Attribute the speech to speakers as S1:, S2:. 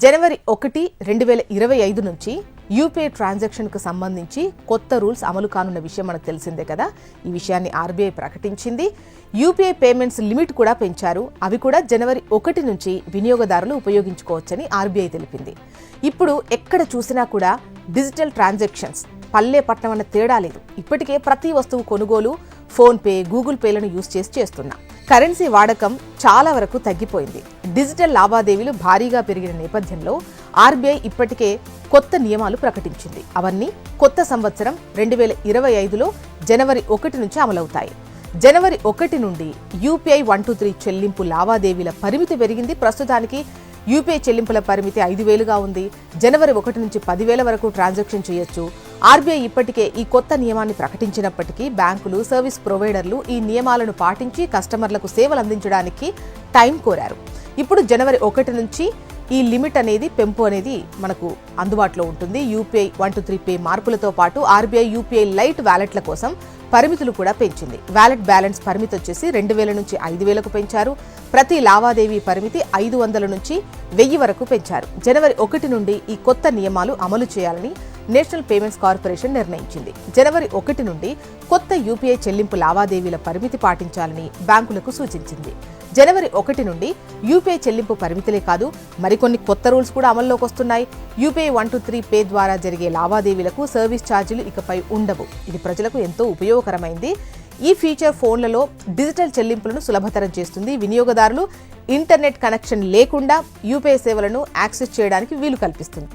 S1: జనవరి 1, 2025 నుంచి యూపీఐ ట్రాన్సాక్షన్కు సంబంధించి కొత్త రూల్స్ అమలు కానున్న విషయం మనకు తెలిసిందే కదా. ఈ విషయాన్ని ఆర్బీఐ ప్రకటించింది. యూపీఐ పేమెంట్స్ లిమిట్ కూడా పెంచారు. అవి కూడా జనవరి 1 నుంచి వినియోగదారులు ఉపయోగించుకోవచ్చని ఆర్బీఐ తెలిపింది. ఇప్పుడు ఎక్కడ చూసినా కూడా డిజిటల్ ట్రాన్సాక్షన్స్ పల్లె పట్టణం అన్న తేడా లేదు. ఇప్పటికే ప్రతి వస్తువు కొనుగోలు ఫోన్పే, గూగుల్ పేలను యూజ్ చేస్తున్నాం. కరెన్సీ వాడకం చాలా వరకు తగ్గిపోయింది. డిజిటల్ లావాదేవీలు భారీగా పెరిగిన నేపథ్యంలో ఆర్బీఐ ఇప్పటికే కొత్త నియమాలు ప్రకటించింది. అవన్నీ కొత్త సంవత్సరం 2025లో జనవరి 1 నుంచి అమలవుతాయి. జనవరి 1 నుండి యూపీఐ 123 చెల్లింపు లావాదేవీల పరిమితి పెరిగింది. ప్రస్తుతానికి యూపీఐ చెల్లింపుల పరిమితి 5,000గా ఉంది. జనవరి 1 నుంచి 10,000 వరకు ట్రాన్సాక్షన్ చేయొచ్చు. ఆర్బీఐ ఇప్పటికే ఈ కొత్త నియమాన్ని ప్రకటించినప్పటికీ బ్యాంకులు, సర్వీస్ ప్రొవైడర్లు ఈ నియమాలను పాటించి కస్టమర్లకు సేవలు అందించడానికి టైం కోరారు. ఇప్పుడు జనవరి 1 నుంచి ఈ లిమిట్ అనేది పెంపు అనేది మనకు అందుబాటులో ఉంటుంది. యూపీఐ 123 పే మార్పులతో పాటు ఆర్బీఐ యూపీఐ లైట్ వ్యాలెట్ల కోసం పరిమితులు కూడా పెంచింది. వ్యాలెట్ బ్యాలెన్స్ పరిమితి వచ్చేసి 2,000 నుంచి 5,000కు పెంచారు. ప్రతి లావాదేవీ పరిమితి 500 నుంచి 1,000 వరకు పెంచారు. జనవరి 1 నుండి ఈ కొత్త నియమాలు అమలు చేయాలని నేషనల్ పేమెంట్స్ కార్పొరేషన్ నిర్ణయించింది. జనవరి 1 నుండి కొత్త యూపీఐ చెల్లింపు లావాదేవీల పరిమితి పాటించాలని బ్యాంకులకు సూచించింది. జనవరి 1 నుండి యూపీఐ చెల్లింపు పరిమితులే కాదు, మరికొన్ని కొత్త రూల్స్ కూడా అమల్లోకి వస్తున్నాయి. యూపీఐ 123 పే ద్వారా జరిగే లావాదేవీలకు సర్వీస్ ఛార్జీలు ఇకపై ఉండవు. ఇది ప్రజలకు ఎంతో ఉపయోగకరమైంది. ఈ ఫీచర్ ఫోన్లలో డిజిటల్ చెల్లింపులను సులభతరం చేస్తుంది. వినియోగదారులు ఇంటర్నెట్ కనెక్షన్ లేకుండా యూపీఐ సేవలను యాక్సెస్ చేయడానికి వీలు కల్పిస్తుంది.